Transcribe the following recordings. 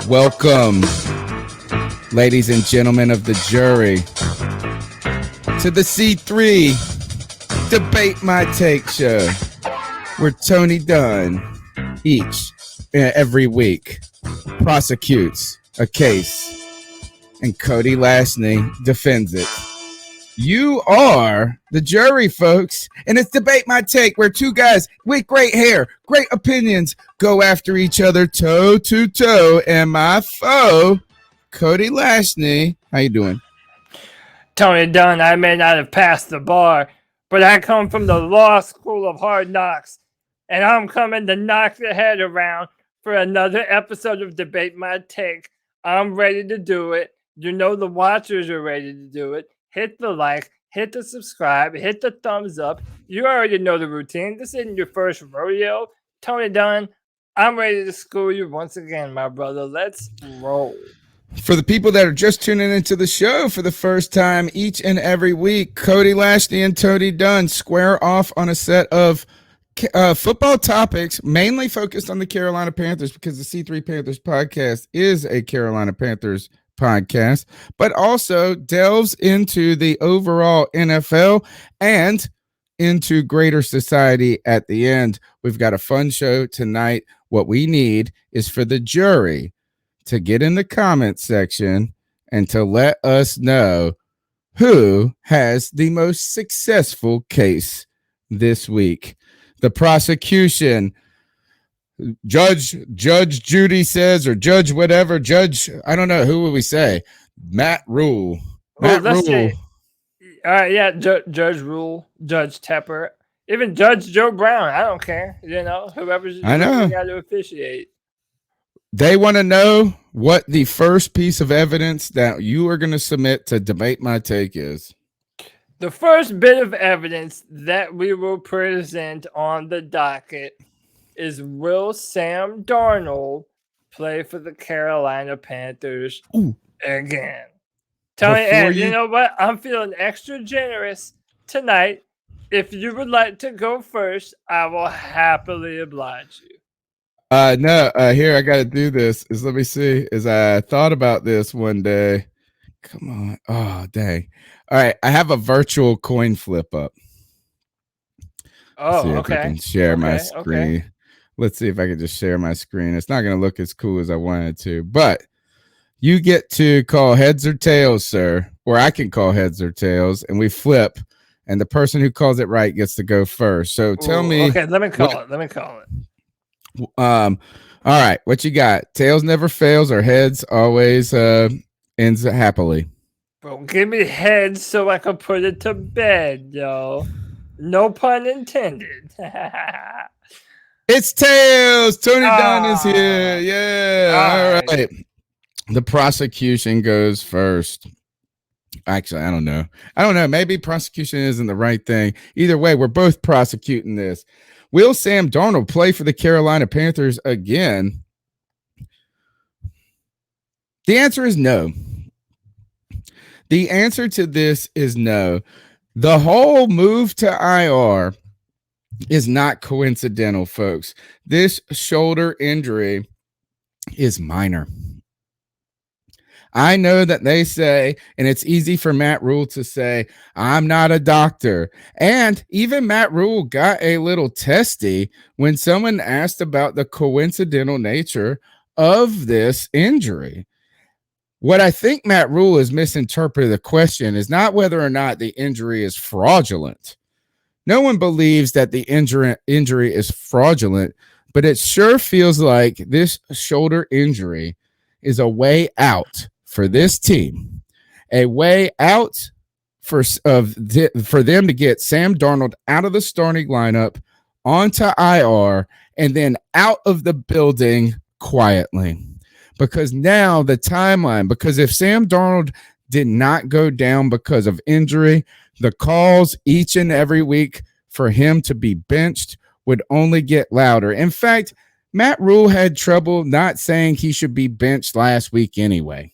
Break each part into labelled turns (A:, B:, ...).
A: Welcome, ladies and gentlemen of the jury, to the C3 Debate My Take show, where Tony Dunn each and every week prosecutes a case and Cody Lashney defends it. You are the jury, folks, and it's Debate My Take, where two guys with great hair, great opinions, go after each other toe to toe. And my foe, Cody Lashney. How you doing?
B: Tony Dunn, I may not have passed the bar, but I come from the law school of hard knocks, and I'm coming to knock your head around for another episode of Debate My Take. I'm ready to do it. You know the watchers are ready to do it. Hit the like, hit the subscribe, hit the thumbs up. You already know the routine. This isn't your first rodeo. Tony Dunn, I'm ready to school you once again, my brother. Let's roll.
A: For the people that are just tuning into the show for the first time, each and every week, Cody Lashney and Tony Dunn square off on a set of football topics, mainly focused on the Carolina Panthers, because the C3 Panthers podcast is a Carolina Panthers podcast, but also delves into the overall NFL and into greater society at the end. We've got a fun show tonight. What we need is for the jury to get in the comment section and to let us know who has the most successful case this week. The prosecution, Judge Judy says, or Judge whatever, Judge, I don't know, who would we say? Matt Rhule. Matt Rhule.
B: All right, yeah, Judge Rhule, Judge Tepper, even Judge Joe Brown. I don't care. You know, whoever's got to officiate.
A: They want to know what the first piece of evidence that you are going to submit to Debate My Take is.
B: The first bit of evidence that we will present on the docket is, will Sam Darnold play for the Carolina Panthers again? Tony, you know what? I'm feeling extra generous tonight. If you would like to go first, I will happily oblige you.
A: Here, I got to do this. Let me see. I thought about this one day. Come on. Oh, dang. All right. I have a virtual coin flip up.
B: Oh,
A: see if
B: okay.
A: I can share my screen. Okay. Let's see if I can just share my screen. It's not going to look as cool as I wanted to, but you get to call heads or tails, sir, or I can call heads or tails, and we flip, and the person who calls it right gets to go first. So tell me.
B: Okay, let me call it.
A: All right, what you got? Tails never fails, or heads always ends happily?
B: Bro, give me heads so I can put it to bed, yo. No pun intended.
A: It's tails. Tony Dunn is here. Yeah. All right. The prosecution goes first. Actually, I don't know. Maybe prosecution isn't the right thing. Either way, we're both prosecuting this. Will Sam Darnold play for the Carolina Panthers again? The answer is no. The answer to this is no. The whole move to IR is not coincidental, folks. This shoulder injury is minor. I know that they say, and it's easy for Matt Rhule to say, I'm not a doctor. And even Matt Rhule got a little testy when someone asked about the coincidental nature of this injury. What I think Matt Rhule has misinterpreted the question is not whether or not the injury is fraudulent. No one believes that the injury is fraudulent, but it sure feels like this shoulder injury is a way out for this team, a way out for them to get Sam Darnold out of the starting lineup, onto IR, and then out of the building quietly. Because now the timeline, because if Sam Darnold did not go down because of injury, the calls each and every week for him to be benched would only get louder. In fact, Matt Rhule had trouble not saying he should be benched last week anyway.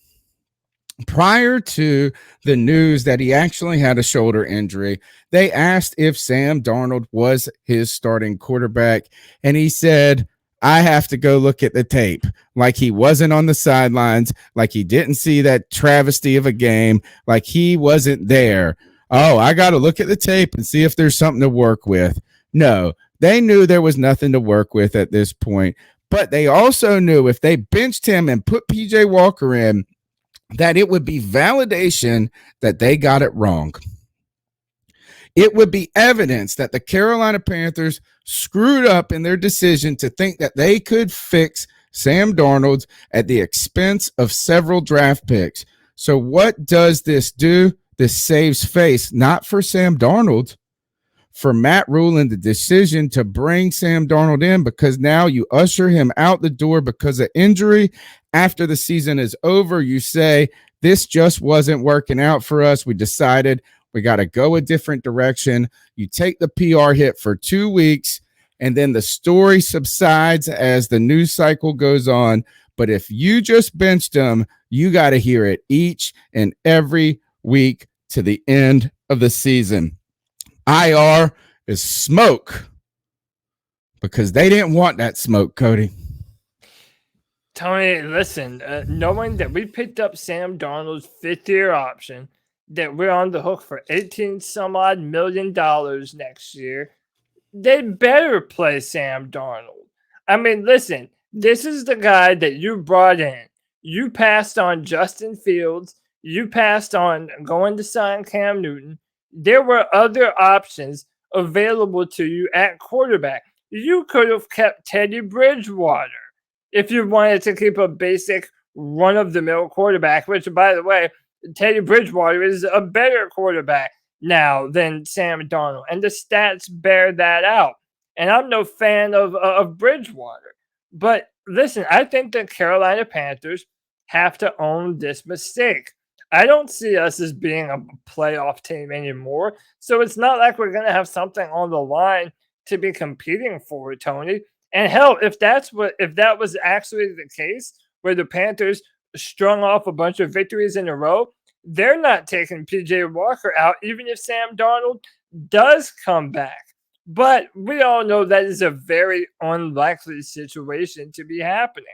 A: Prior to the news that he actually had a shoulder injury, they asked if Sam Darnold was his starting quarterback, and he said, I have to go look at the tape. Like he wasn't on the sidelines, like he didn't see that travesty of a game, like he wasn't there. Oh, I got to look at the tape and see if there's something to work with. No, they knew there was nothing to work with at this point. But they also knew if they benched him and put PJ Walker in, that it would be validation that they got it wrong. It would be evidence that the Carolina Panthers screwed up in their decision to think that they could fix Sam Darnold at the expense of several draft picks. So what does this do? This saves face, not for Sam Darnold, for Matt Rhule and the decision to bring Sam Darnold in, because now you usher him out the door because of injury. After the season is over, you say, this just wasn't working out for us. We decided we got to go a different direction. You take the PR hit for 2 weeks, and then the story subsides as the news cycle goes on. But if you just benched him, you got to hear it each and every week to the end of the season. IR is smoke because they didn't want that smoke, Cody.
B: Tony, listen, knowing that we picked up Sam Darnold's fifth-year option, that we're on the hook for $18-some-odd million next year, they better play Sam Darnold. I mean, listen, this is the guy that you brought in. You passed on Justin Fields. You passed on going to sign Cam Newton. There were other options available to you at quarterback. You could have kept Teddy Bridgewater if you wanted to keep a basic run-of-the-mill quarterback, which, by the way, Teddy Bridgewater is a better quarterback now than Sam Darnold, and the stats bear that out. And I'm no fan of Bridgewater. But listen, I think the Carolina Panthers have to own this mistake. I don't see us as being a playoff team anymore. So it's not like we're going to have something on the line to be competing for, Tony. And hell, if that was actually the case, where the Panthers strung off a bunch of victories in a row, they're not taking PJ Walker out, even if Sam Darnold does come back. But we all know that is a very unlikely situation to be happening.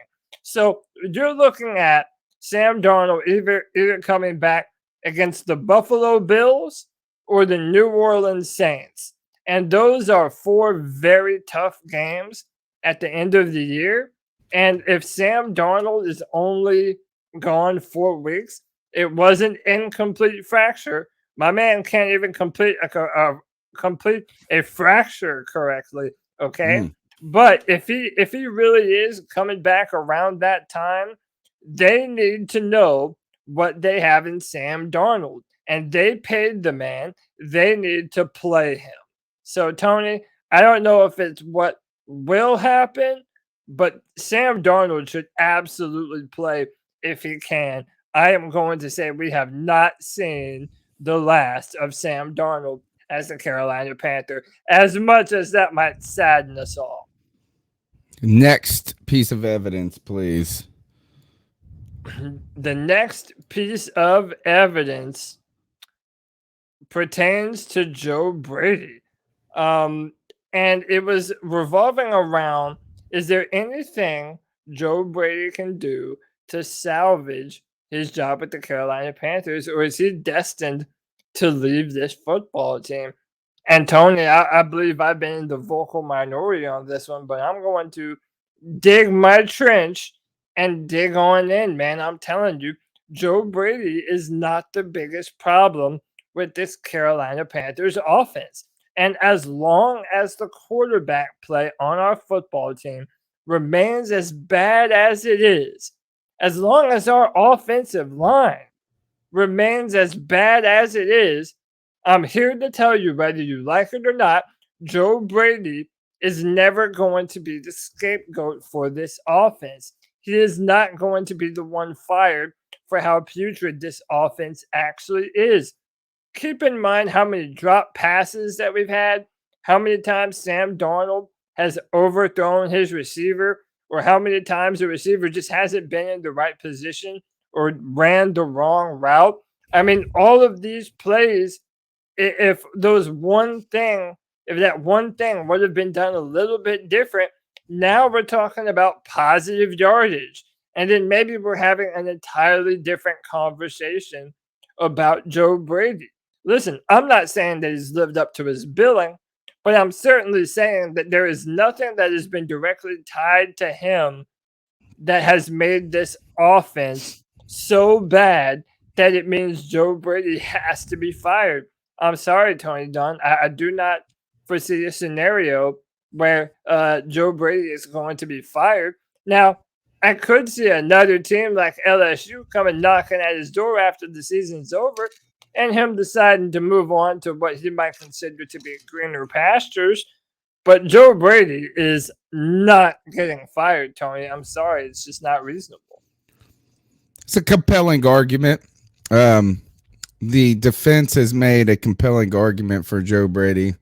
B: So you're looking at Sam Darnold either coming back against the Buffalo Bills or the New Orleans Saints. And those are 4 very tough games at the end of the year. And if Sam Darnold is only gone 4 weeks, it was an incomplete fracture. My man can't even complete a fracture correctly. Okay. But if he really is coming back around that time, they need to know what they have in Sam Darnold, and they paid the man. They need to play him. So, Tony, I don't know if it's what will happen, but Sam Darnold should absolutely play if he can. I am going to say we have not seen the last of Sam Darnold as a Carolina Panther, as much as that might sadden us all.
A: Next piece of evidence, please.
B: The next piece of evidence pertains to Joe Brady. And it was revolving around, is there anything Joe Brady can do to salvage his job with the Carolina Panthers, or is he destined to leave this football team? And Tony, I believe I've been in the vocal minority on this one, but I'm going to dig my trench and dig on in, man. I'm telling you, Joe Brady is not the biggest problem with this Carolina Panthers offense. And as long as the quarterback play on our football team remains as bad as it is, as long as our offensive line remains as bad as it is, I'm here to tell you, whether you like it or not, Joe Brady is never going to be the scapegoat for this offense. He is not going to be the one fired for how putrid this offense actually is. Keep in mind how many drop passes that we've had, how many times Sam Darnold has overthrown his receiver, or how many times the receiver just hasn't been in the right position or ran the wrong route. I mean, all of these plays, if that one thing would have been done a little bit different, Now we're talking about positive yardage. And then maybe we're having an entirely different conversation about Joe Brady. Listen, I'm not saying that he's lived up to his billing, but I'm certainly saying that there is nothing that has been directly tied to him that has made this offense so bad that it means Joe Brady has to be fired. I'm sorry, Tony Dunn. I do not foresee a scenario where Joe Brady is going to be fired. Now, I could see another team like LSU coming knocking at his door after the season's over and him deciding to move on to what he might consider to be greener pastures. But Joe Brady is not getting fired, Tony. I'm sorry. It's just not reasonable.
A: It's a compelling argument. The defense has made a compelling argument for Joe Brady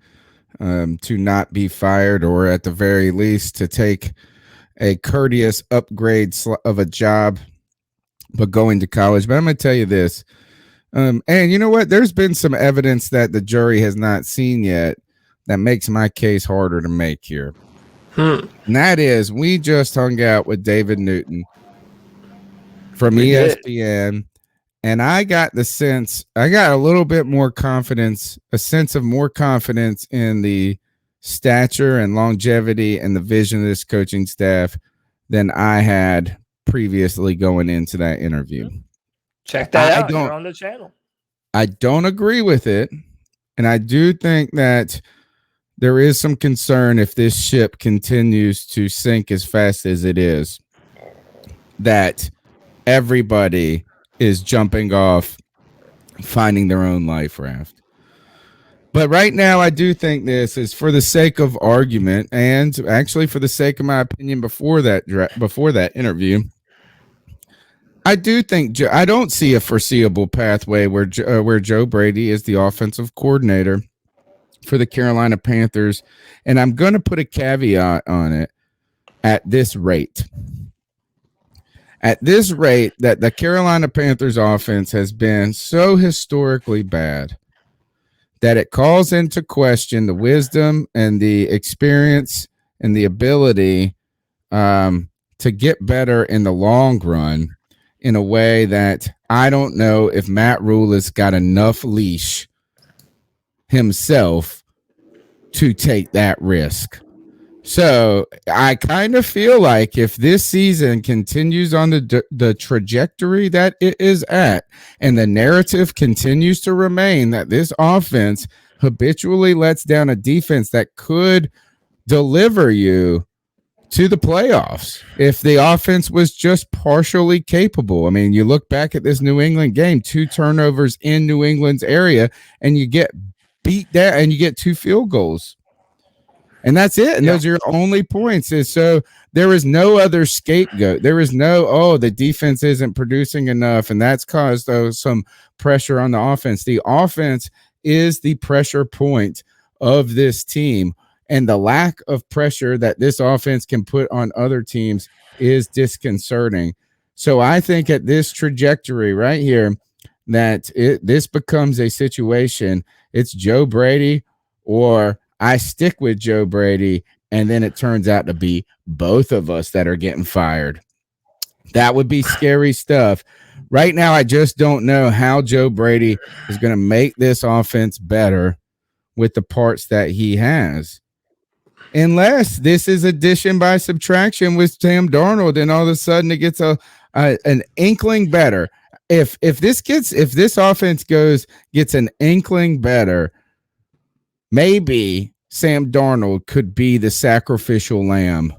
A: to not be fired, or at the very least to take a courteous upgrade of a job, but going to college. But I'm going to tell you this. And you know what? There's been some evidence that the jury has not seen yet that makes my case harder to make here. And that is, we just hung out with David Newton from ESPN, and I got the sense, I got a little bit more confidence, a sense of more confidence in the stature and longevity and the vision of this coaching staff than I had previously going into that interview.
B: Check that out. You're on the channel.
A: I don't agree with it, and I do think that there is some concern if this ship continues to sink as fast as it is, that everybody is jumping off, finding their own life raft. But right now, I do think this is for the sake of argument, and actually for the sake of my opinion before that interview. I do think I don't see a foreseeable pathway where Joe Brady is the offensive coordinator for the Carolina Panthers, and I'm going to put a caveat on it. At this rate, that the Carolina Panthers offense has been so historically bad that it calls into question the wisdom and the experience and the ability to get better in the long run in a way that I don't know if Matt Rhule has got enough leash himself to take that risk. So I kind of feel like if this season continues on the trajectory that it is at, and the narrative continues to remain that this offense habitually lets down a defense that could deliver you to the playoffs if the offense was just partially capable. I mean, you look back at this New England game, 2 turnovers in New England's area, and you get beat down and you get 2 field goals. And that's it. And those are your only points. So there is no other scapegoat. There is no, the defense isn't producing enough, and that's caused some pressure on the offense. The offense is the pressure point of this team. And the lack of pressure that this offense can put on other teams is disconcerting. So I think at this trajectory right here, that this becomes a situation. It's Joe Brady, or I stick with Joe Brady, and then it turns out to be both of us that are getting fired. That would be scary stuff. Right now, I just don't know how Joe Brady is going to make this offense better with the parts that he has. Unless this is addition by subtraction with Sam Darnold, and all of a sudden it gets an inkling better. If this offense gets an inkling better, maybe Sam Darnold could be the sacrificial lamb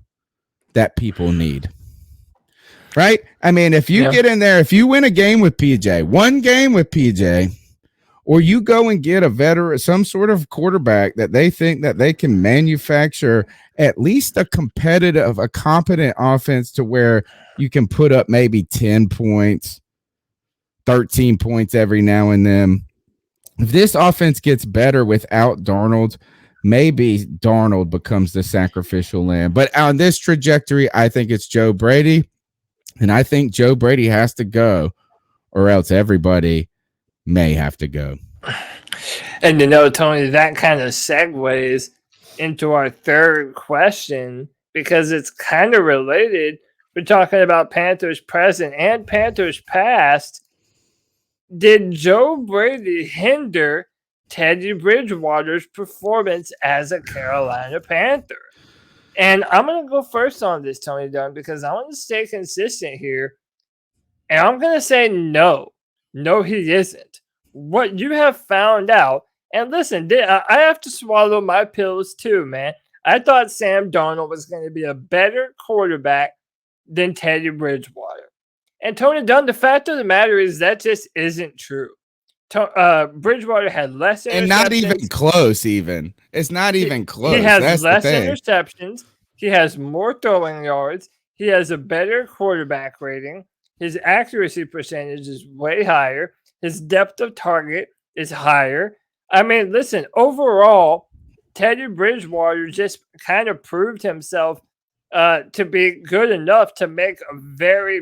A: that people need. Right? I mean, if you get in there, if you win a game with PJ, one game with PJ, or you go and get a veteran, some sort of quarterback that they think that they can manufacture at least a competent offense to where you can put up maybe 10 points, 13 points every now and then. If this offense gets better without Darnold, maybe Darnold becomes the sacrificial lamb. But on this trajectory, I think it's Joe Brady, and I think Joe Brady has to go, or else everybody may have to go.
B: And Tony, that kind of segues into our third question, because it's kind of related. We're talking about Panthers present and Panthers past. Did Joe Brady hinder Teddy Bridgewater's performance as a Carolina Panther? And I'm going to go first on this, Tony Dunn, because I want to stay consistent here. And I'm going to say no. No, he isn't. What you have found out, and listen, I have to swallow my pills too, man. I thought Sam Darnold was going to be a better quarterback than Teddy Bridgewater. And Tony Dunn, the fact of the matter is that just isn't true. Bridgewater had less interceptions.
A: And not even close, even. It's not even close.
B: He has
A: That's
B: less
A: the thing.
B: interceptions. He has more throwing yards. He has a better quarterback rating. His accuracy percentage is way higher. His depth of target is higher. I mean, listen, overall, Teddy Bridgewater just kind of proved himself to be good enough to make a very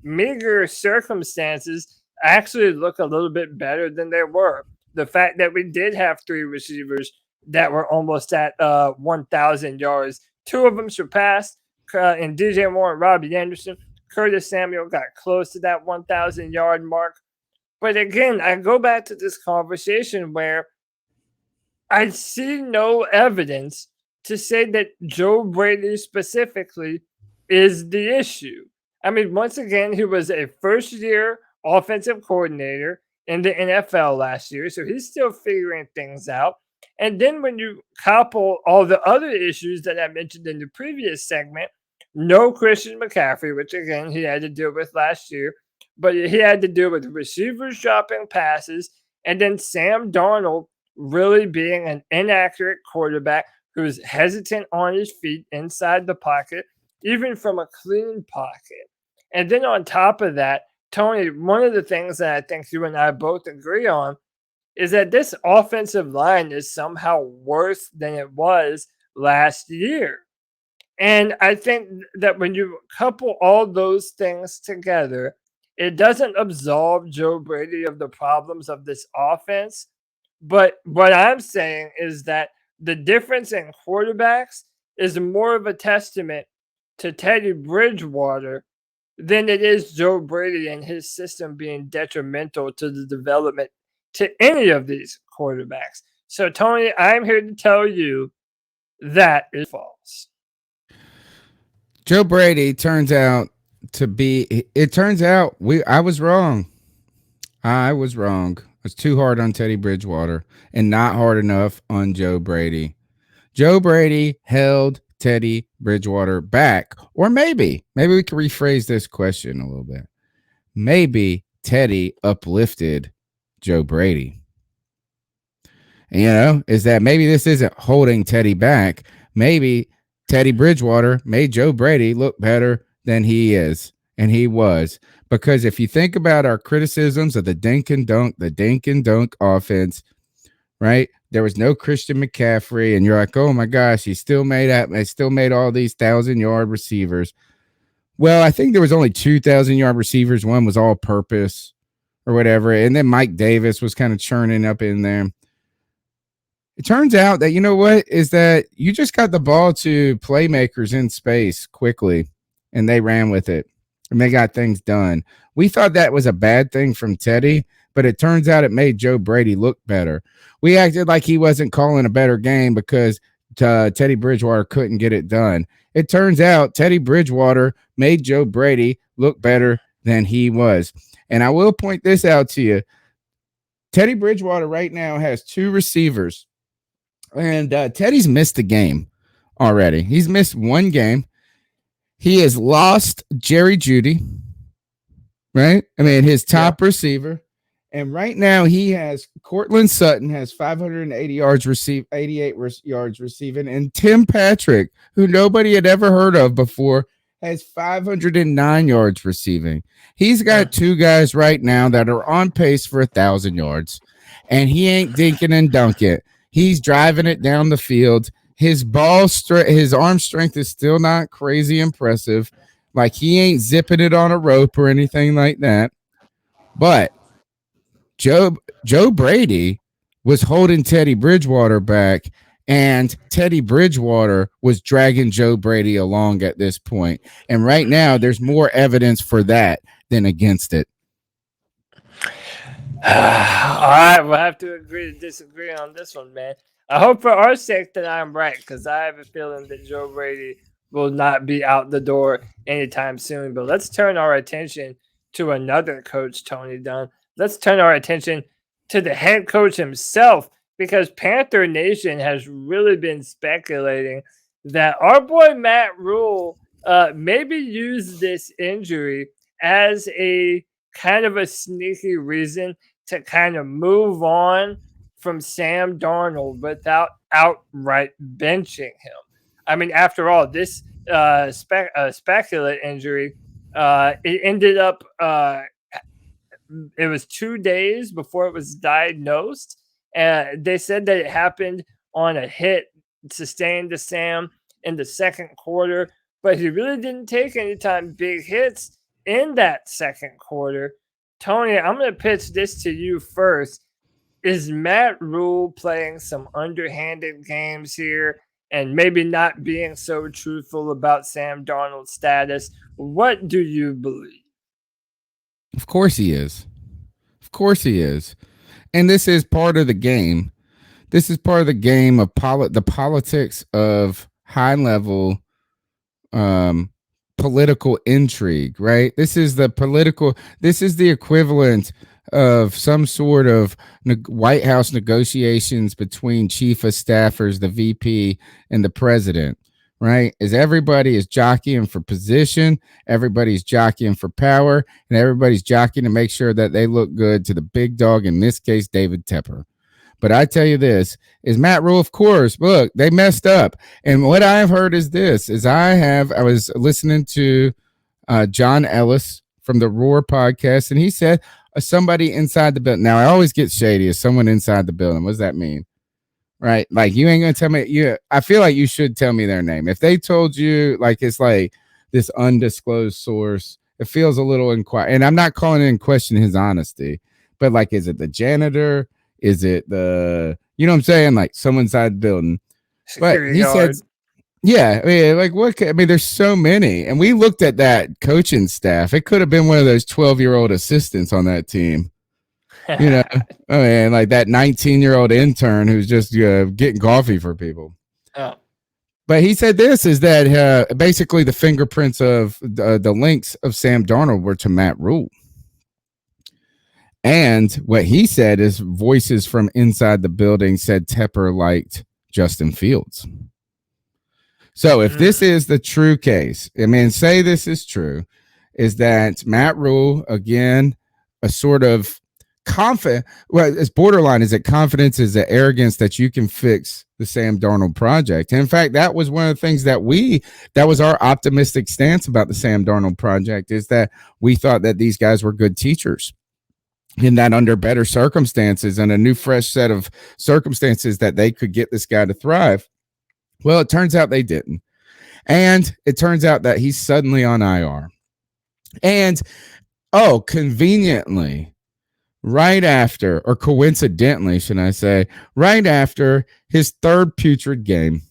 B: meager circumstances actually look a little bit better than they were. The fact that we did have 3 receivers that were almost at 1,000 yards. 2 of them surpassed in DJ Moore and Robbie Anderson. Curtis Samuel got close to that 1,000-yard mark. But again, I go back to this conversation where I see no evidence to say that Joe Brady specifically is the issue. I mean, once again, he was a first-year offensive coordinator in the NFL last year, so he's still figuring things out. And then when you couple all the other issues that I mentioned in the previous segment, no Christian McCaffrey, which again he had to deal with last year, but he had to deal with receivers dropping passes, and then Sam Darnold really being an inaccurate quarterback who's hesitant on his feet inside the pocket, even from a clean pocket. And then on top of that, Tony, one of the things that I think you and I both agree on is that this offensive line is somehow worse than it was last year. And I think that when you couple all those things together, it doesn't absolve Joe Brady of the problems of this offense. But what I'm saying is that the difference in quarterbacks is more of a testament to Teddy Bridgewater than it is Joe Brady and his system being detrimental to the development to any of these quarterbacks. So, Tony, I'm here to tell you that is false.
A: Joe Brady turns out to be. It turns out I was wrong. I was wrong. I was too hard on Teddy Bridgewater and not hard enough on Joe Brady. Joe Brady held Teddy Bridgewater back, or maybe we can rephrase this question a little bit. Maybe Teddy uplifted Joe Brady. Is that maybe this isn't holding Teddy back? Maybe Teddy Bridgewater made Joe Brady look better than he is, and he was. Because if you think about our criticisms of the dink and dunk offense, right? There was no Christian McCaffrey, and you're like, oh my gosh, he still made all these 1,000-yard receivers. Well, I think there was only 2,000-yard receivers. One was all purpose or whatever, and then Mike Davis was kind of churning up in there. It turns out that, is that you just got the ball to playmakers in space quickly, and they ran with it, and they got things done. We thought that was a bad thing from Teddy, but it turns out it made Joe Brady look better. We acted like he wasn't calling a better game because Teddy Bridgewater couldn't get it done. It turns out Teddy Bridgewater made Joe Brady look better than he was. And I will point this out to you. Teddy Bridgewater right now has 2 receivers. And Teddy's missed a game already. He's missed 1 game. He has lost Jerry Jeudy, right? I mean, his top receiver. And right now he has Cortland Sutton has 580 yards received, 88 yards receiving, and Tim Patrick, who nobody had ever heard of before, has 509 yards receiving. He's got 2 guys right now that are on pace for 1,000 yards, and he ain't dinking and dunking. He's driving it down the field. His his arm strength is still not crazy impressive. Like, he ain't zipping it on a rope or anything like that. But Joe Brady was holding Teddy Bridgewater back, And Teddy Bridgewater was dragging Joe Brady along at this point. And right now, there's more evidence for that than against it.
B: All right, we'll have to agree to disagree on this one, man. I hope for our sake that I'm right, because I have a feeling that Joe Brady will not be out the door anytime soon. But let's turn our attention to another coach, Tony Dunn. Let's turn our attention to the head coach himself, because Panther Nation has really been speculating that our boy Matt Rhule maybe used this injury as a kind of a sneaky reason to kind of move on from Sam Darnold without outright benching him. I mean, after all, this speculate injury, it ended up, it was 2 days before it was diagnosed. And they said that it happened on a hit sustained to Sam in the second quarter, but he really didn't take any time big hits in that second quarter. Tony, I'm going to pitch this to you first. Is Matt Rhule playing some underhanded games here and maybe not being so truthful about Sam Darnold's status? What do you believe?
A: Of course he is. Of course he is. And this is part of the game. This is part of the game of the politics of high level political intrigue, right? This is the equivalent of some sort of White House negotiations between chief of staffers, the VP, and the president, right? Is everybody is jockeying for position, everybody's jockeying for power, and everybody's jockeying to make sure that they look good to the big dog, in this case, David Tepper. But I tell you this, is Matt Rhule, of course, look, they messed up. And what I've heard is this, I was listening to John Ellis from the Roar podcast, and he said somebody inside the building. Now, I always get shady as someone inside the building. What does that mean? Right? Like, you ain't going to tell me. I feel like you should tell me their name. If they told you, like, it's like this undisclosed source, it feels a little inquiry. And I'm not calling in question his honesty, but like, is it the janitor? Is it the, you know what I'm saying? Like someone inside the building. But he said, yeah, I mean, like what? I mean, there's so many. And we looked at that coaching staff. It could have been one of those 12-year-old assistants on that team. You know, I mean, like that 19-year-old intern who's just getting coffee for people. Oh. But he said this is that basically the fingerprints of the links of Sam Darnold were to Matt Rhule. And what he said is voices from inside the building said Tepper liked Justin Fields. So if this is the true case, I mean, say this is true, is that Matt Rhule, again, a sort of confident, well, it's borderline. Is it confidence? Is it arrogance that you can fix the Sam Darnold project? And in fact, that was one of the things that was our optimistic stance about the Sam Darnold project, is that we thought that these guys were good teachers. And that under better circumstances and a new fresh set of circumstances that they could get this guy to thrive. Well, it turns out they didn't. And it turns out that he's suddenly on IR. And, conveniently, right after, or coincidentally, should I say, right after his third putrid game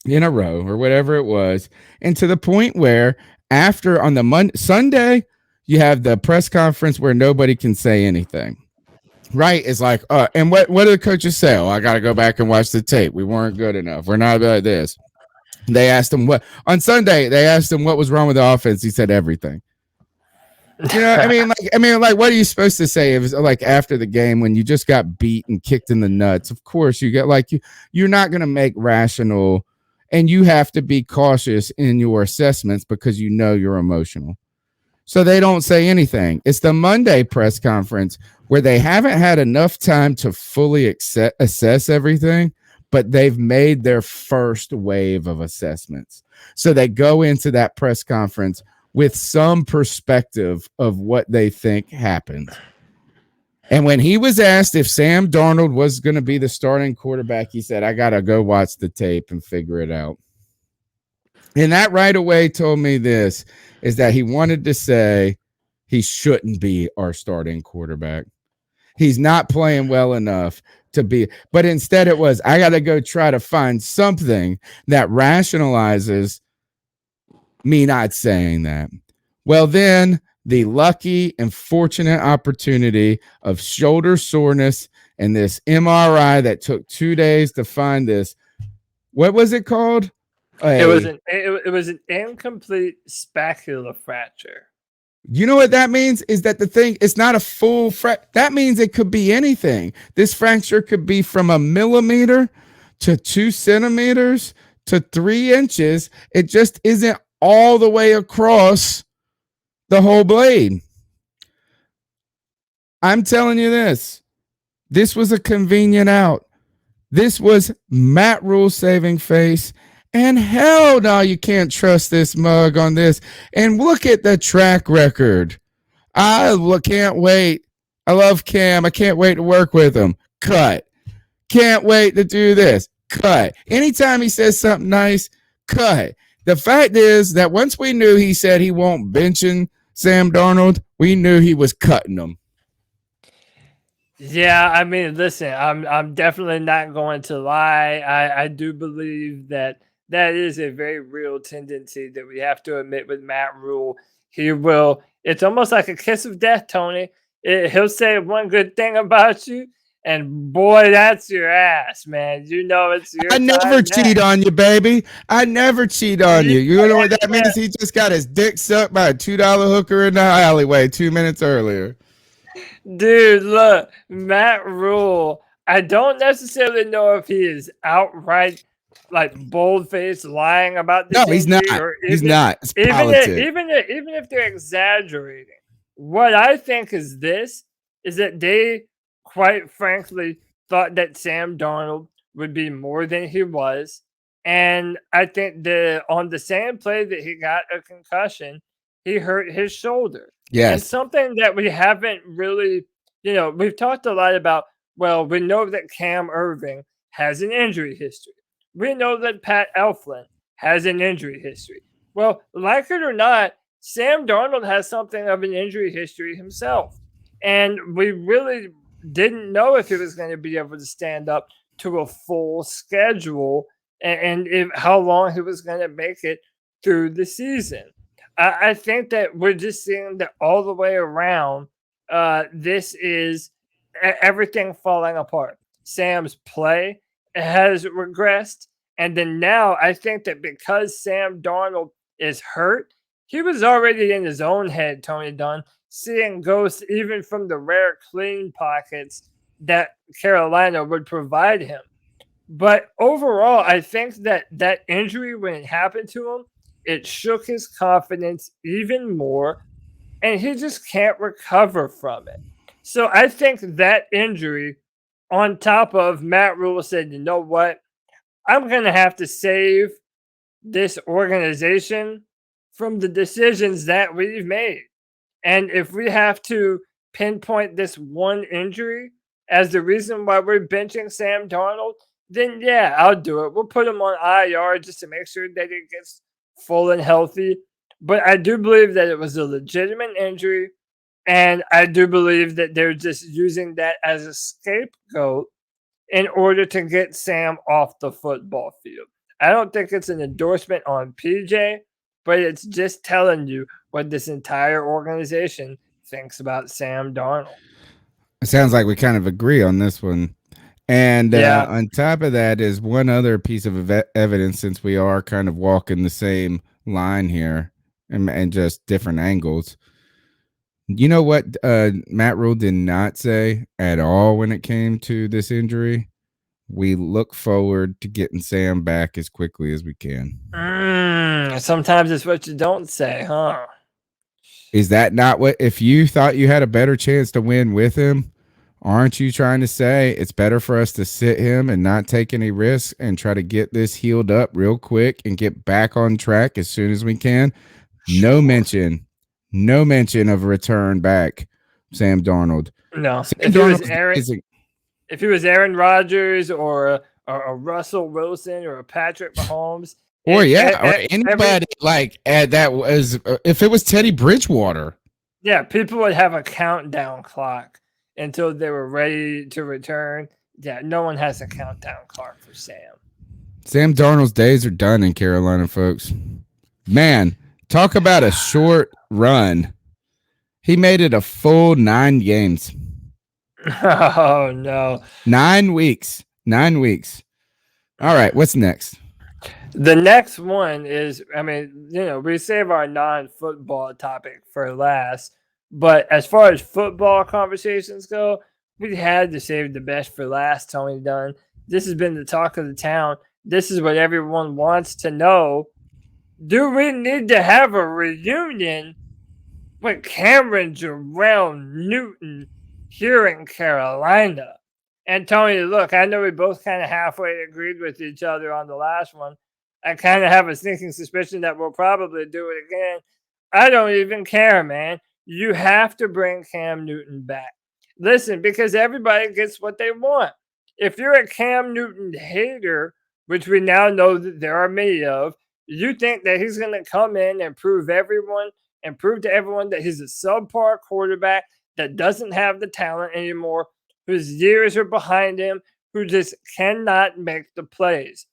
A: in a row or whatever it was, and to the point where after on the Sunday, you have the press conference where nobody can say anything. Right? It's like, and what do the coaches say? Oh, I got to go back and watch the tape. We weren't good enough. We're not like this. They asked him what on Sunday. They asked him what was wrong with the offense. He said everything. You know, I mean, like, what are you supposed to say? It was like after the game when you just got beat and kicked in the nuts. Of course, you get like you're not going to make rational, and you have to be cautious in your assessments because you know you're emotional. So they don't say anything. It's the Monday press conference where they haven't had enough time to fully assess everything, but they've made their first wave of assessments. So they go into that press conference with some perspective of what they think happened. And when he was asked if Sam Darnold was going to be the starting quarterback, he said, I got to go watch the tape and figure it out. And that right away told me this, is that he wanted to say he shouldn't be our starting quarterback. He's not playing well enough to be, but instead it was, I got to go try to find something that rationalizes me not saying that. Well, then the lucky and fortunate opportunity of shoulder soreness and this MRI that took 2 days to find this. What was it called?
B: It was an incomplete scapular fracture.
A: You know what that means? Is that the thing? It's not a full that means it could be anything. This fracture could be from a millimeter to 2 centimeters to 3 inches. It just isn't all the way across the whole blade. I'm telling you this. This was a convenient out. This was Matt Rhule saving face. And hell no, you can't trust this mug on this. And look at the track record. I can't wait. I love Cam. I can't wait to work with him. Cut. Can't wait to do this. Cut. Anytime he says something nice, cut. The fact is that once we knew he said he won't benching Sam Darnold, we knew he was cutting him.
B: Yeah, I mean, listen, I'm definitely not going to lie. I do believe that is a very real tendency that we have to admit with Matt Rhule. He will. It's almost like a kiss of death, Tony. He'll say one good thing about you, and boy, that's your ass, man. You know it's your.
A: I never cheat on you, baby. I never cheat on you. You know what that means? He just got his dick sucked by a $2 hooker in the alleyway 2 minutes earlier.
B: Dude, look, Matt Rhule. I don't necessarily know if he is outright like bold-faced lying about this.
A: No, he's not. He's not. It's
B: even if they're exaggerating. What I think is that they quite frankly thought that Sam Darnold would be more than he was. And I think on the same play that he got a concussion, he hurt his shoulder.
A: Yes.
B: And something that we haven't really, we've talked a lot about, well, we know that Cam Irving has an injury history. We know that Pat Elflein has an injury history. Well, like it or not, Sam Darnold has something of an injury history himself. And we really didn't know if he was going to be able to stand up to a full schedule and how long he was going to make it through the season. I think that we're just seeing that all the way around. This is everything falling apart. Sam's play has regressed. And then now I think that because Sam Darnold is hurt, he was already in his own head, Tony Dunn, seeing ghosts even from the rare clean pockets that Carolina would provide him. But overall, I think that injury, when it happened to him, it shook his confidence even more, and he just can't recover from it. So I think that injury, on top of Matt Rhule said, you know what? I'm going to have to save this organization from the decisions that we've made. And if we have to pinpoint this one injury as the reason why we're benching Sam Darnold, then yeah, I'll do it. We'll put him on IR just to make sure that he gets full and healthy. But I do believe that it was a legitimate injury. And I do believe that they're just using that as a scapegoat in order to get Sam off the football field. I don't think it's an endorsement on PJ, but it's just telling you what this entire organization thinks about Sam Darnold.
A: It sounds like we kind of agree on this one. And on top of that is one other piece of evidence, since we are kind of walking the same line here and just different angles. You know what Matt Rhule did not say at all when it came to this injury? We look forward to getting Sam back as quickly as we can.
B: Sometimes it's what you don't say, huh?
A: Is that not what, if you thought you had a better chance to win with him, aren't you trying to say it's better for us to sit him and not take any risks and try to get this healed up real quick and get back on track as soon as we can? Sure. No mention of return back, Sam Darnold.
B: No, if he was Aaron Rodgers or a Russell Wilson or a Patrick Mahomes,
A: or anybody that was, if it was Teddy Bridgewater.
B: Yeah, people would have a countdown clock until they were ready to return. Yeah, no one has a countdown card for Sam.
A: Sam Darnold's days are done in Carolina, folks. Man, talk about a short run. He made it a full 9 games.
B: Oh no.
A: 9 weeks. 9 weeks. All right, what's next?
B: The next one is, I mean, we save our non-football topic for last, but as far as football conversations go, we had to save the best for last, Tony Dunn. This has been the talk of the town. This is what everyone wants to know. Do we need to have a reunion with Cameron Jarrell Newton here in Carolina? And Tony, look, I know we both kind of halfway agreed with each other on the last one. I kind of have a sneaking suspicion that we'll probably do it again. I don't even care, man. You have to bring Cam Newton back. Listen, because everybody gets what they want. If you're a Cam Newton hater, which we now know that there are many of, you think that he's going to come in and prove to everyone that he's a subpar quarterback that doesn't have the talent anymore, whose years are behind him, who just cannot make the plays.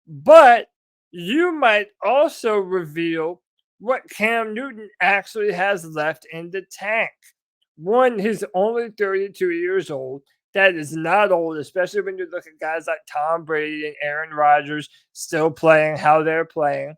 B: But you might also reveal what Cam Newton actually has left in the tank. One, he's only 32 years old. That is not old, especially when you look at guys like Tom Brady and Aaron Rodgers still playing how they're playing.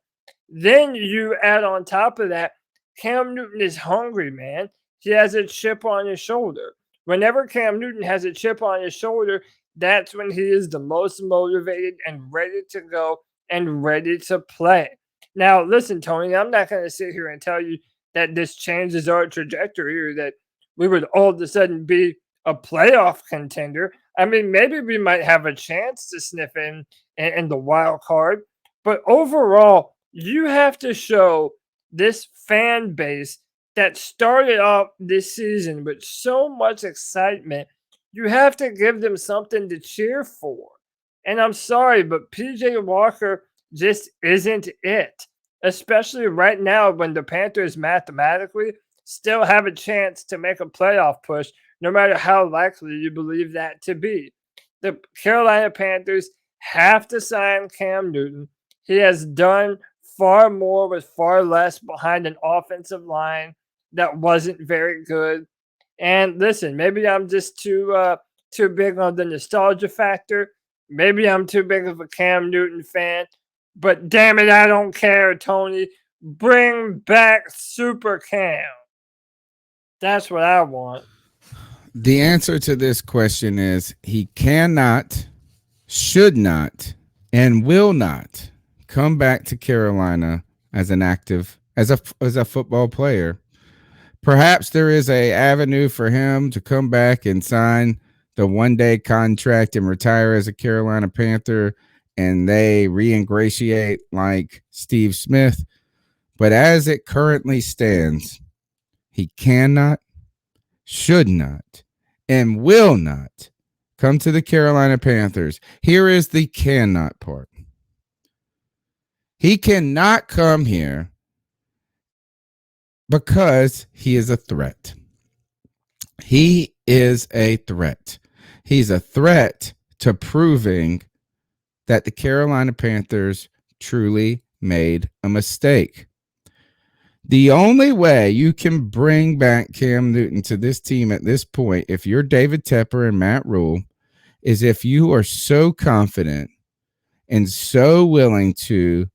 B: Then you add on top of that, Cam Newton is hungry, man. He has a chip on his shoulder. Whenever Cam Newton has a chip on his shoulder, that's when he is the most motivated and ready to go and ready to play. Now, listen, Tony, I'm not going to sit here and tell you that this changes our trajectory or that we would all of a sudden be a playoff contender. I mean, maybe we might have a chance to sniff in the wild card. But overall, you have to show this fan base that started off this season with so much excitement, you have to give them something to cheer for. And I'm sorry, but PJ Walker just isn't it, especially right now when the Panthers mathematically still have a chance to make a playoff push, no matter how likely you believe that to be. The Carolina Panthers have to sign Cam Newton. He has done far more with far less behind an offensive line that wasn't very good. And listen, maybe I'm just too big on the nostalgia factor. Maybe I'm too big of a Cam Newton fan. But damn it, I don't care, Tony. Bring back Super Cam. That's what I want.
A: The answer to this question is he cannot, should not, and will not come back to Carolina as an active, as a football player. Perhaps there is a avenue for him to come back and sign the 1-day contract and retire as a Carolina Panther, and they re-ingratiate like Steve Smith. But as it currently stands, he cannot, should not, and will not come to the Carolina Panthers. Here is the cannot part. He cannot come here because he is a threat. He is a threat. He's a threat to proving that the Carolina Panthers truly made a mistake. The only way you can bring back Cam Newton to this team at this point, if you're David Tepper and Matt Rhule, is if you are so confident and so willing to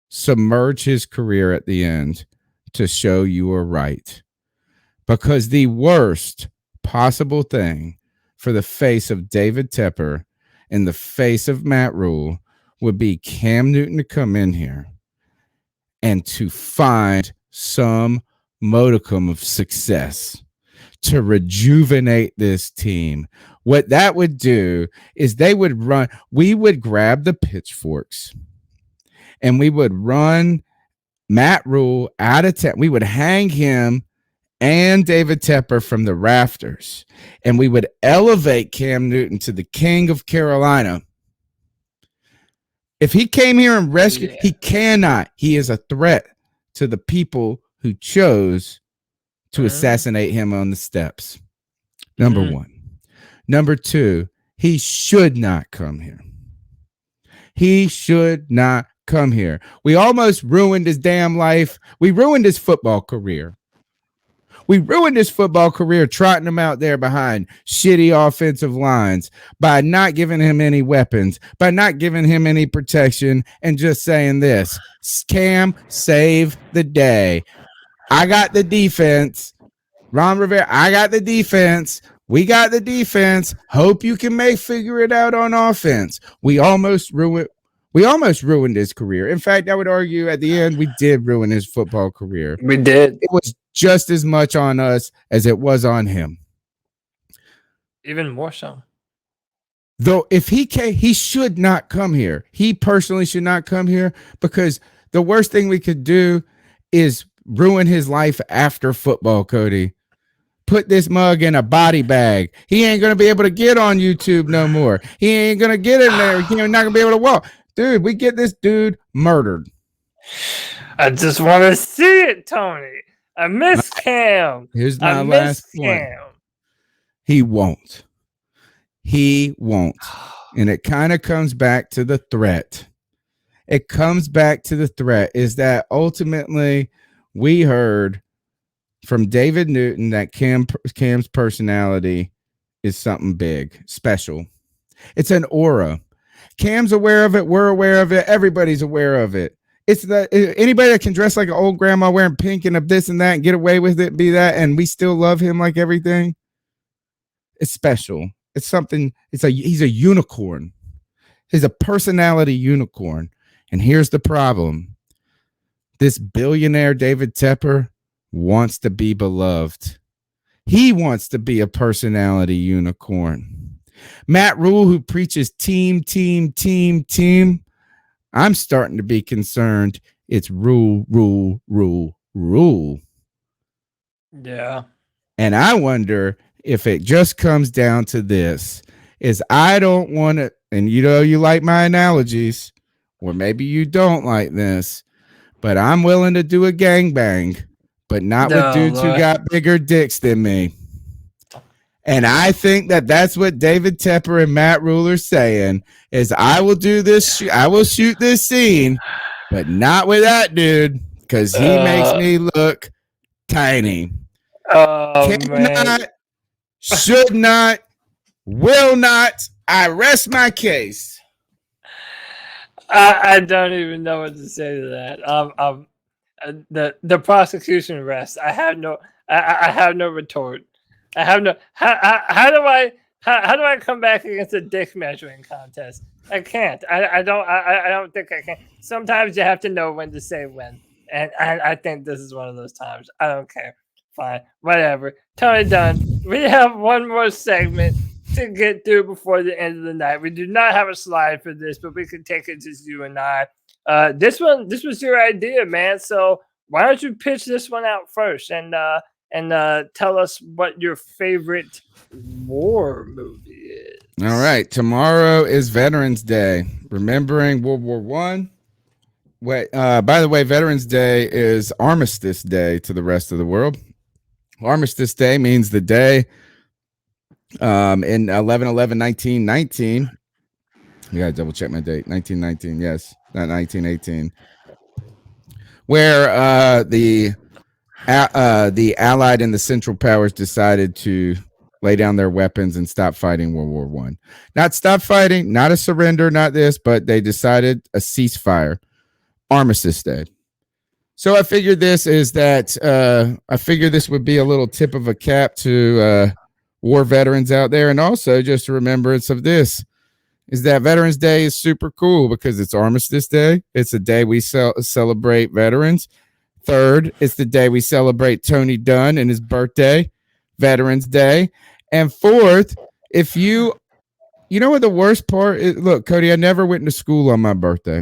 A: submerge his career at the end to show you are right. Because the worst possible thing for the face of David Tepper and the face of Matt Rhule would be Cam Newton to come in here and to find some modicum of success to rejuvenate this team. What that would do is we would grab the pitchforks and we would run Matt Rhule out of town. We would hang him and David Tepper from the rafters, and we would elevate Cam Newton to the king of Carolina. If he came here and rescued, he cannot. He is a threat to the people who chose to assassinate him on the steps. Number one. Number two, he should not come here. He should not come here. We almost ruined his damn life. We ruined his football career. We ruined his football career trotting him out there behind shitty offensive lines by not giving him any weapons, by not giving him any protection, and just saying this: Cam, save the day. I got the defense. Ron Rivera, I got the defense. We got the defense. Hope you can figure it out on offense. We almost ruined his career. In fact, I would argue at the end we did ruin his football career.
B: We did.
A: It was just as much on us as it was on him.
B: Even more so.
A: Though if he should not come here. He personally should not come here, because the worst thing we could do is ruin his life after football, Cody. Put this mug in a body bag. He ain't going to be able to get on YouTube no more. He ain't going to get in there. He's not going to be able to walk. Dude, we get this dude murdered.
B: I just want to see it, Tony. I miss Cam.
A: Here's my last point. He won't. He won't. And it kind of comes back to the threat. It comes back to the threat is that ultimately we heard from David Newton that Cam's personality is something big, special. It's an aura. Cam's aware of it. We're aware of it. Everybody's aware of it. It's that anybody that can dress like an old grandma wearing pink and this and that and get away with it, be that, and we still love him like everything. It's special. It's something. He's a unicorn. He's a personality unicorn. And here's the problem. This billionaire David Tepper wants to be beloved. He wants to be a personality unicorn. Matt Rhule, who preaches team, I'm starting to be concerned. It's rule.
B: Yeah.
A: And I wonder if it just comes down to this, is I don't want to, and you like my analogies, or maybe you don't like this, but I'm willing to do a gangbang, but not with dudes who got bigger dicks than me. And I think that's what David Tepper and Matt Rhule are saying is I will do this. I will shoot this scene, but not with that dude because he makes me look tiny. Cannot, should not, will not. I rest my case.
B: I don't even know what to say to that. The prosecution rests. I have no retort. I have no. How do I come back against a dick measuring contest? I can't. I don't think I can. Sometimes you have to know when to say when, and I think this is one of those times. I don't care. Fine, whatever. Tony Dunn. We have one more segment to get through before the end of the night. We do not have a slide for this, but we can take it just you and I. This was your idea, man. So why don't you pitch this one out first and tell us what your favorite war movie is.
A: All right. Tomorrow is Veterans Day, remembering World War I. By the way, Veterans Day is Armistice Day to the rest of the world. Armistice Day means the day in 11/11/1919. You got to double check my date. 1919. Yes, not 1918. Where the Allied and the Central Powers decided to lay down their weapons and stop fighting World War I. Not stop fighting, not a surrender, not this, but they decided a ceasefire. Armistice Day. So I figured this would be a little tip of a cap to war veterans out there, and also just a remembrance of this. Is that Veterans Day is super cool because it's Armistice Day. It's a day we celebrate veterans. Third, it's the day we celebrate Tony Dunn and his birthday, Veterans Day. And fourth, if you know what the worst part is? Look, Cody, I never went to school on my birthday.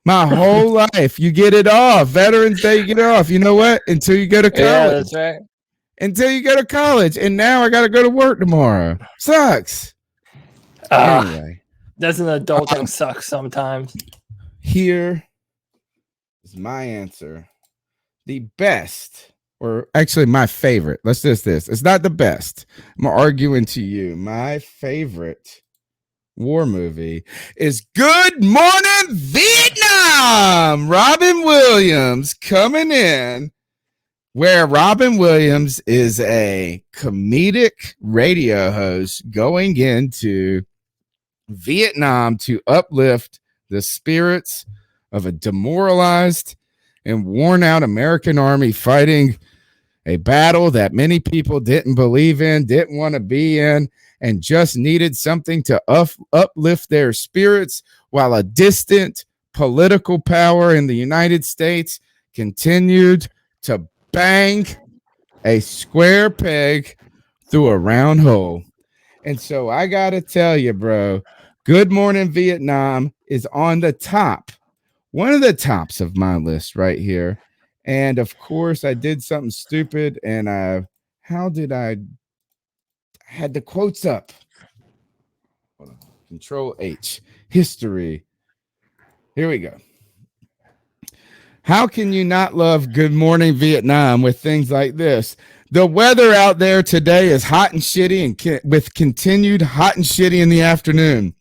A: My whole life, you get it off. Veterans Day, you get it off. You know what? Until you go to college.
B: Yeah, that's right.
A: Until you go to college. And now I got to go to work tomorrow. Sucks. Anyway.
B: Doesn't adulting suck sometimes?
A: Here is my answer. The best or actually my favorite. Let's just this. It's not the best. I'm arguing to you. My favorite war movie is Good Morning Vietnam. Robin Williams coming in, where Robin Williams is a comedic radio host going into Vietnam to uplift the spirits of a demoralized and worn out American army fighting a battle that many people didn't believe in, didn't want to be in, and just needed something to uplift their spirits, while a distant political power in the United States continued to bang a square peg through a round hole. And so I got to tell you, bro, Good Morning Vietnam is on the top, one of the tops of my list right here. And of course, I did something stupid, and I had the quotes up. Hold on. Control H. History. Here we go. How can you not love Good Morning Vietnam with things like this? The weather out there today is hot and shitty, and with continued hot and shitty in the afternoon.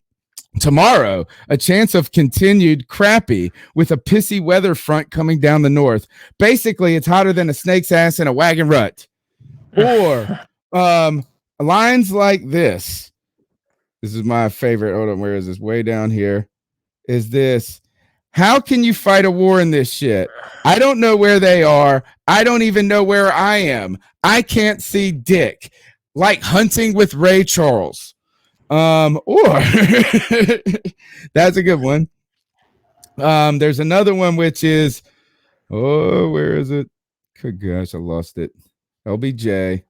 A: Tomorrow, a chance of continued crappy with a pissy weather front coming down the north. Basically, it's hotter than a snake's ass in a wagon rut. Or lines like this. This is my favorite. Hold on, where is this? Way down here. Is this? How can you fight a war in this shit? I don't know where they are. I don't even know where I am. I can't see dick. Like hunting with Ray Charles. Or that's a good one. There's another one which is, where is it? Good gosh, I lost it. LBJ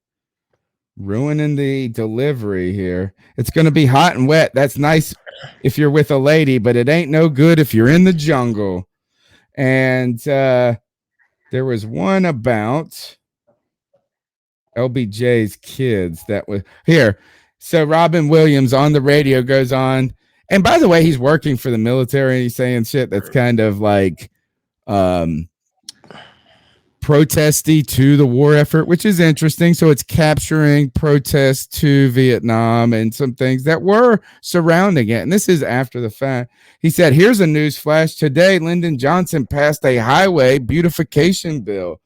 A: ruining the delivery here. It's going to be hot and wet. That's nice if you're with a lady, but it ain't no good if you're in the jungle. And there was one about LBJ's kids that was here. So Robin Williams on the radio goes on, and by the way, he's working for the military, and he's saying shit that's kind of like protesty to the war effort, which is interesting. So it's capturing protests to Vietnam and some things that were surrounding it. And this is after the fact. He said, here's a news flash. Today, Lyndon Johnson passed a highway beautification bill.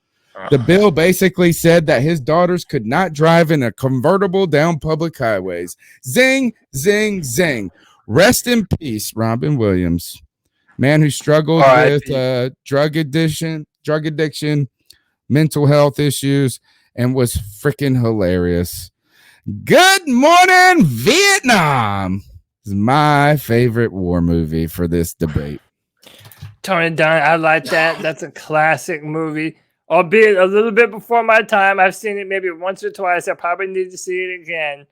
A: The bill basically said that his daughters could not drive in a convertible down public highways. Zing, zing, zing. Rest in peace, Robin Williams. Man who struggled with drug addiction, mental health issues, and was freaking hilarious. Good Morning Vietnam is my favorite war movie for this debate.
B: Tony Dunn, I like that. That's a classic movie. Albeit a little bit before my time. I've seen it maybe once or twice. I probably need to see it again.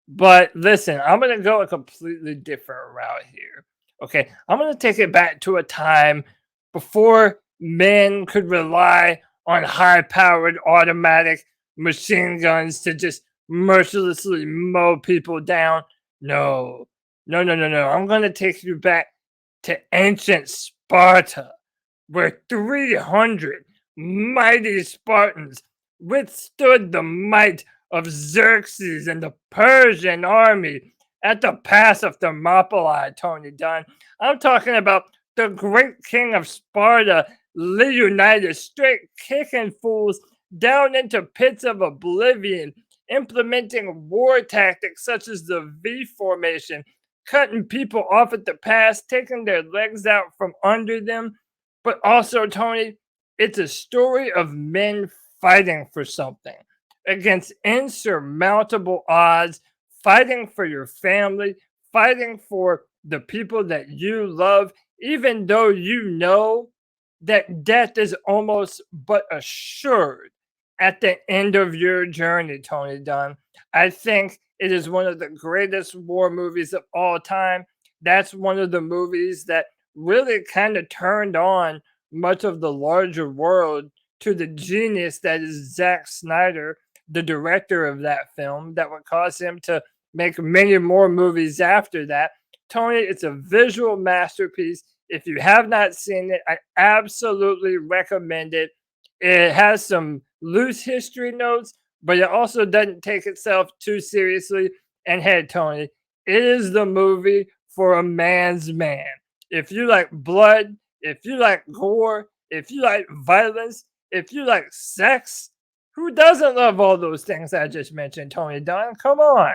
B: But listen, I'm going to go a completely different route here. Okay, I'm going to take it back to a time before men could rely on high-powered automatic machine guns to just mercilessly mow people down. No. I'm going to take you back to ancient Sparta, where 300 mighty Spartans withstood the might of Xerxes and the Persian army at the pass of Thermopylae, Tony Dunn. I'm talking about the great king of Sparta, Leonidas, straight kicking fools down into pits of oblivion, implementing war tactics such as the V formation, cutting people off at the pass, taking their legs out from under them. But also, Tony, it's a story of men fighting for something against insurmountable odds, fighting for your family, fighting for the people that you love, even though you know that death is almost but assured at the end of your journey, Tony Dunn. I think it is one of the greatest war movies of all time. That's one of the movies that really kind of turned on much of the larger world to the genius that is Zack Snyder, the director of that film, that would cause him to make many more movies after that. Tony, it's a visual masterpiece. If you have not seen it, I absolutely recommend it. It has some loose history notes, but it also doesn't take itself too seriously. And hey, Tony, it is the movie for a man's man. If you like blood, if you like gore, if you like violence, if you like sex, who doesn't love all those things I just mentioned, Tony Dunn? Come on.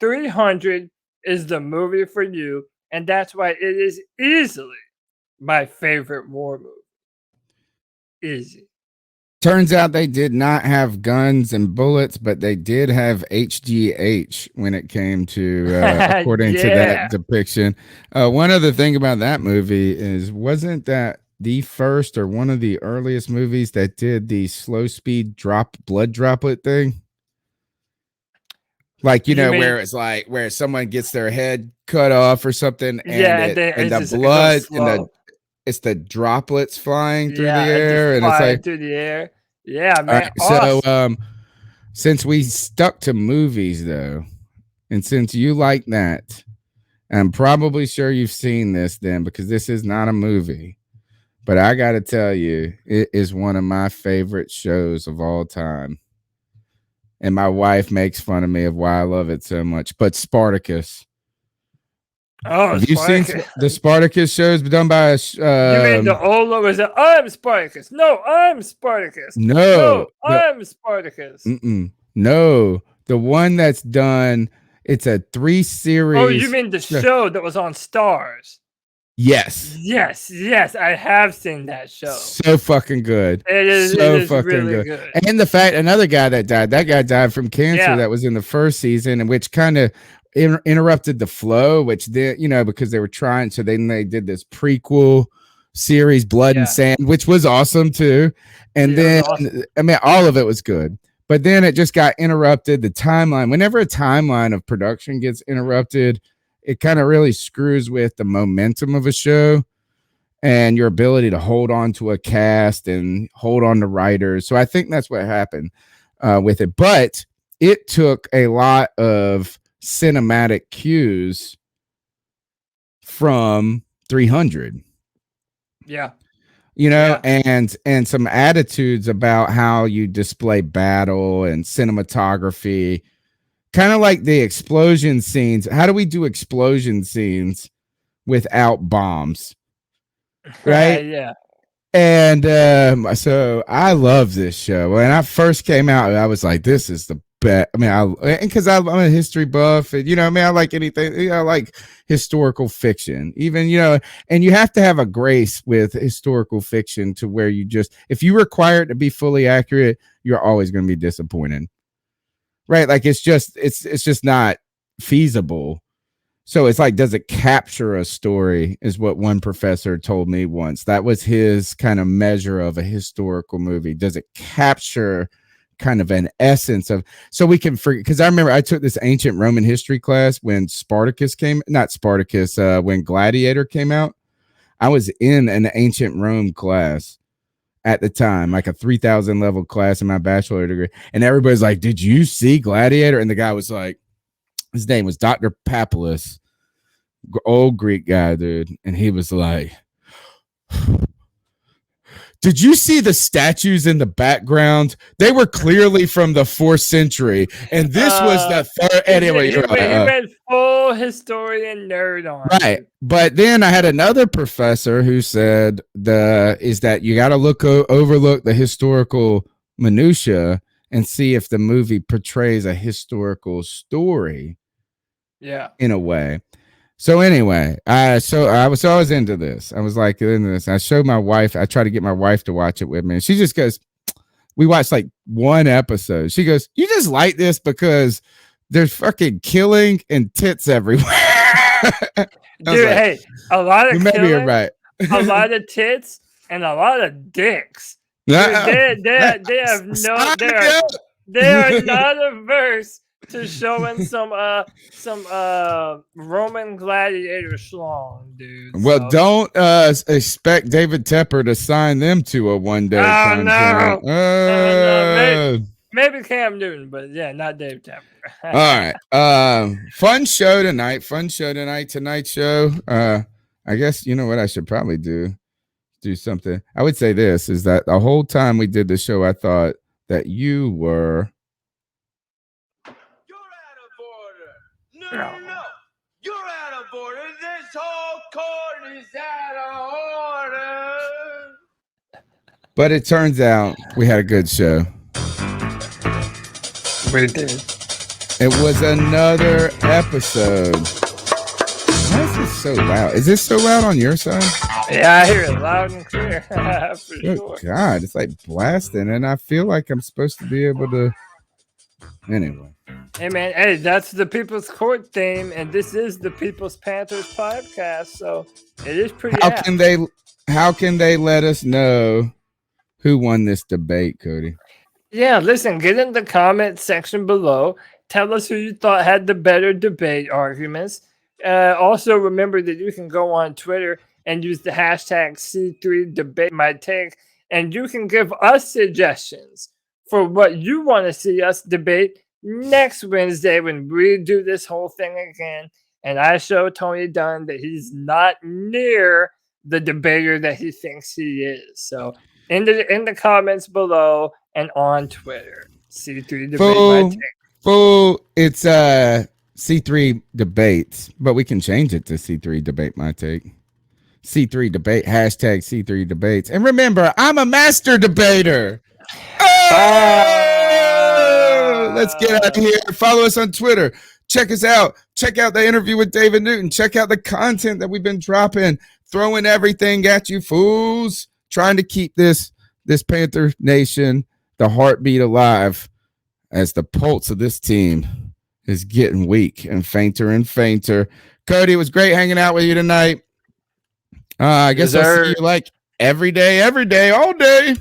B: 300 is the movie for you, and that's why it is easily my favorite war movie. Easy.
A: Turns out they did not have guns and bullets, but they did have HGH when it came to, according to that depiction. One other thing about that movie is, wasn't that the first or one of the earliest movies that did the slow speed blood droplet thing? Like, where it's like where someone gets their head cut off or something, and the blood and it's the droplets flying through the air, and it's like
B: through the air. Yeah, man.
A: Right, awesome. So, since we stuck to movies though, and since you like that, I'm probably sure you've seen this then, because this is not a movie, but I got to tell you, it is one of my favorite shows of all time. And my wife makes fun of me of why I love it so much. But Spartacus.
B: Oh,
A: have you seen the Spartacus shows done by?
B: You mean the old one? Was it I'm Spartacus? No, I'm Spartacus.
A: No,
B: I'm Spartacus.
A: No, the one that's done. It's a 3-series.
B: Oh, you mean the show that was on Stars?
A: Yes.
B: Yes, I have seen that show.
A: So fucking good.
B: It is fucking really good.
A: And the fact, another guy that guy died from cancer that was in the first season, and which kind of interrupted the flow, which then, because they were trying, so then they did this prequel series, Blood and Sand, which was awesome too. And then, awesome. I mean, all of it was good. But then it just got interrupted. The timeline, whenever a timeline of production gets interrupted, it kind of really screws with the momentum of a show and your ability to hold on to a cast and hold on to writers. So I think that's what happened with it. But it took a lot of cinematic cues from 300.
B: Yeah.
A: And some attitudes about how you display battle and cinematography. Kind of like the explosion scenes. How do we do explosion scenes without bombs? Right?
B: Yeah.
A: And so I love this show. When I first came out, I was like, this is the best. I mean, because I'm a history buff, and I like anything. I like historical fiction, even, and you have to have a grace with historical fiction to where if you require it to be fully accurate, you're always going to be disappointed. Right? Like it's just not feasible. So it's like, does it capture a story, is what one professor told me once. That was his kind of measure of a historical movie. Does it capture kind of an essence of, so we can forget? Because I remember I took this ancient Roman history class when when Gladiator came out. I was in an ancient Rome class at the time, like a 3,000 level class in my bachelor degree. And everybody's like, did you see Gladiator? And the guy was like, his name was Dr. Papulus, old Greek guy, dude. And he was like, did you see the statues in the background? They were clearly from the 4th century. And this was the third. Anyway,
B: you went full historian nerd on.
A: Right. But then I had another professor who said that you got to overlook the historical minutia and see if the movie portrays a historical story.
B: Yeah.
A: In a way. So anyway, I was into this. I was like into this. I showed my wife. I tried to get my wife to watch it with me. And she just goes, we watched like one episode. She goes, you just like this because there's fucking killing and tits everywhere.
B: Dude, like, hey, a lot of
A: maybe killing, you're right.
B: A lot of tits and a lot of dicks. Dude, they are not averse to showing some Roman gladiator schlong, dude.
A: Well, don't expect David Tepper to sign them to a one-day contract.
B: No. Maybe Cam Newton, but yeah, not Dave Tepper.
A: All right. Fun show tonight. Tonight show. I guess you know what I should probably do. do something. I would say this is that the whole time we did the show, I thought that you were.
C: You're out of order. No. You're out of order. This whole court is out of order.
A: But it turns out we had a good show.
B: We did.
A: It was another episode. Why is this so loud? Is this so loud on your side?
B: Yeah, I hear it loud and clear. For
A: Good
B: sure.
A: God, it's like blasting, and I feel like I'm supposed to be able to. Anyway.
B: Hey man, hey, that's the People's Court theme, and this is the People's Panthers podcast, so it is pretty.
A: How can they let us know who won this debate, Cody?
B: Yeah, listen, get in the comment section below. Tell us who you thought had the better debate arguments. Also, remember that you can go on Twitter and use the hashtag C3DebateMyTake, and you can give us suggestions for what you want to see us debate next Wednesday when we do this whole thing again. And I show Tony Dunn that he's not near the debater that he thinks he is. So in the comments below and on Twitter, C3 Debate My Take.
A: Fool, it's C3 Debates, but we can change it to C3 Debate My Take. C3 Debate, hashtag C3 Debates. And remember, I'm a master debater. Oh! Let's get out of here. Follow us on Twitter. Check us out. Check out the interview with David Newton. Check out the content that we've been dropping. Throwing everything at you fools. Trying to keep this Panther Nation, the heartbeat alive as the pulse of this team is getting weak and fainter and fainter. Cody, it was great hanging out with you tonight. I guess I'll see you like every day, all day.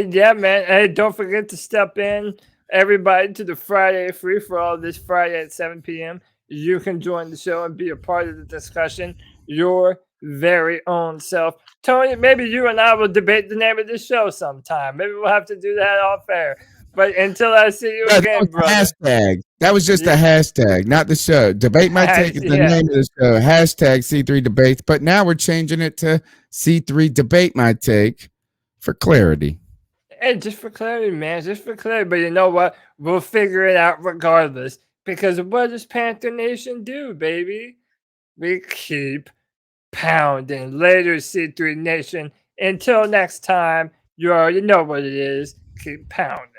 B: Yeah, man. Hey, don't forget to step in, everybody, to the Friday free for all this Friday at 7 p.m. You can join the show and be a part of the discussion. Your very own self. Tony, maybe you and I will debate the name of the show sometime. Maybe we'll have to do that off air. But until I see you again, brother.
A: Hashtag. That was just a hashtag, not the show. Debate My Take is the name of the show. Hashtag C3 Debates. But now we're changing it to C3 Debate My Take for clarity.
B: Hey, just for clarity, man. Just for clarity. But you know what? We'll figure it out regardless. Because what does Panther Nation do, baby? We keep pounding. Later, C3 Nation. Until next time, you already know what it is. Keep pounding.